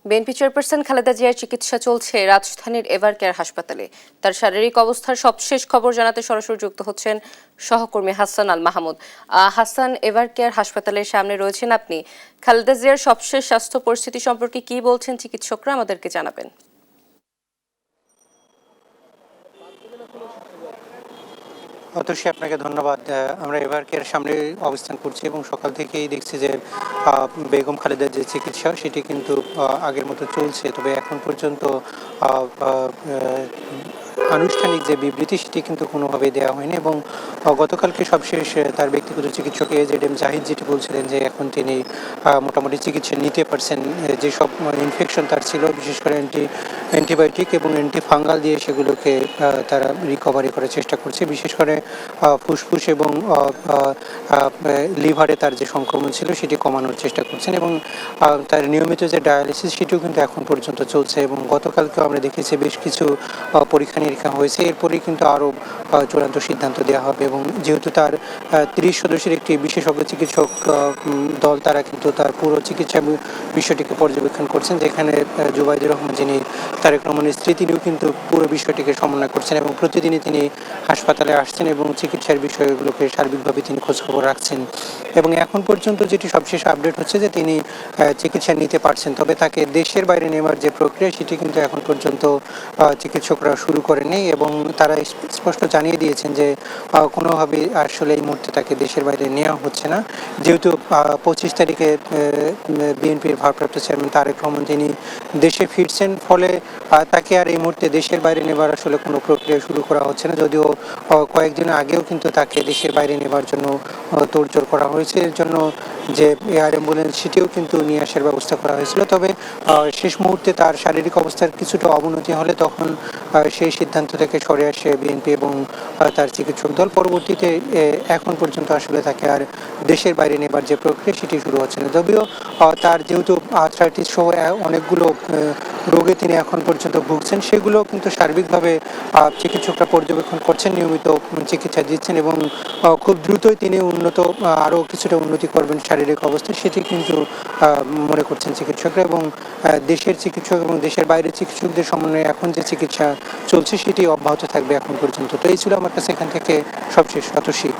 BNP chairperson Khaleda জিয়ার চিকিৎসা চলছে রাজধানীর এভারকেয়ার হাসপাতালে। তার শারীরিক অবস্থার সবশেষ খবর জানাতে সরাসরি যুক্ত হচ্ছেন সহকর্মী হাসান আল মাহমুদ। হাসান, এভারকেয়ার হাসপাতালের সামনে রয়েছেন আপনি। খালেদা জিয়ার সবশেষ স্বাস্থ্য পরিস্থিতি সম্পর্কে কি বলছেন চিকিৎসকরা, আমাদেরকে জানাবেন। অতসী, আপনাকে ধন্যবাদ। আমরা এভারকেয়ার সামনে অবস্থান করছি এবং সকাল থেকেই দেখছি যে বেগম খালেদার যে চিকিৎসা সেটি কিন্তু আগের মতো চলছে। তবে এখন পর্যন্ত আনুষ্ঠানিক যে বিবৃতি সেটি কিন্তু কোনোভাবেই দেওয়া হয়নি এবং গতকালকে সবশেষ তার ব্যক্তিগত চিকিৎসক AZM জাহিদ যেটি বলছিলেন যে এখন তিনি মোটামুটি চিকিৎসা নিতে পারছেন। যেসব ইনফেকশন তার ছিল, বিশেষ করে অ্যান্টিবায়োটিক এবং অ্যান্টিফাঙ্গাল দিয়ে সেগুলোকে তারা রিকভারি করার চেষ্টা করছে। বিশেষ করে ফুসফুস এবং লিভারে তার যে সংক্রমণ ছিল সেটি কমানোর চেষ্টা করছেন এবং তার নিয়মিত যে ডায়ালিসিস সেটিও কিন্তু এখন পর্যন্ত চলছে এবং গতকালকেও আমরা দেখেছি বেশ কিছু পরীক্ষা নিরীক্ষা হয়েছে। এরপরেই কিন্তু আরও চূড়ান্ত সিদ্ধান্ত দেওয়া হবে এবং যেহেতু তার 30 সদস্যের একটি বিশেষজ্ঞ চিকিৎসক দল, তারা কিন্তু তার পুরো চিকিৎসা বিষয়টিকে পর্যবেক্ষণ করছেন, যেখানে জুবাইদুর রহমান যিনি তারেক রহমানের স্ত্রী, তিনিও কিন্তু পুরো বিষয়টিকে সমন্বয় করছেন এবং প্রতিদিনই তিনি হাসপাতালে আসছেন এবং চিকিৎসার বিষয়গুলোকে সার্বিকভাবে তিনি খোঁজখবর রাখছেন। এবং এখন পর্যন্ত যেটি সবশেষ আপডেট হচ্ছে যে তিনি চিকিৎসা নিতে পারছেন, তবে তাকে দেশের বাইরে নেওয়ার যে প্রক্রিয়া সেটি কিন্তু এখন পর্যন্ত চিকিৎসকরা শুরু করেনি এবং তারা স্পষ্ট জানিয়ে দিয়েছেন যে কোনোভাবে আসলে এই মুহূর্তে তাকে দেশের বাইরে নেওয়া হচ্ছে না, যেহেতু 25 তারিখে বিএনপির ভারপ্রাপ্ত চেয়ারম্যান তারেক রহমান তিনি দেশে ফিরছেন, ফলে তাকে আর এই মুহূর্তে দেশের বাইরে নেবার আসলে কোনো প্রক্রিয়া শুরু করা হচ্ছে না। যদিও কয়েকদিন আগেও কিন্তু তাকে দেশের বাইরে নেবার জন্য তোড়জোড় করা হয়েছে, এর জন্য যে এয়ার অ্যাম্বুলেন্স সেটিও কিন্তু নিয়ে আসার ব্যবস্থা করা হয়েছিল। তবে শেষ মুহূর্তে তার শারীরিক অবস্থার কিছুটা অবনতি হলে তখন সেই সিদ্ধান্ত থেকে সরে আসে বিএনপি এবং তার চিকিৎসক দল। পরবর্তীতে এখন পর্যন্ত আসলে তাকে আর দেশের বাইরে নেবার যে প্রক্রিয়া সেটি শুরু হচ্ছে না। যদিও তার যেহেতু আর্থ্রাইটিস সহ অনেকগুলো রোগে তিনি এখন পর্যন্ত ভুগছেন, সেগুলো কিন্তু সার্বিকভাবে চিকিৎসকরা পর্যবেক্ষণ করছেন, নিয়মিত চিকিৎসা দিচ্ছেন এবং খুব দ্রুতই তিনি আরও কিছুটা উন্নতি করবেন শারীরিক অবস্থায়, সেটি কিন্তু মনে করছেন চিকিৎসকরা। এবং দেশের চিকিৎসক এবং দেশের বাইরের চিকিৎসকদের সমন্বয়ে এখন যে চিকিৎসা চলছে সেটি অব্যাহত থাকবে এখন পর্যন্ত। তো এই ছিল আমার কাছে এখান থেকে সবশেষ। অতসী।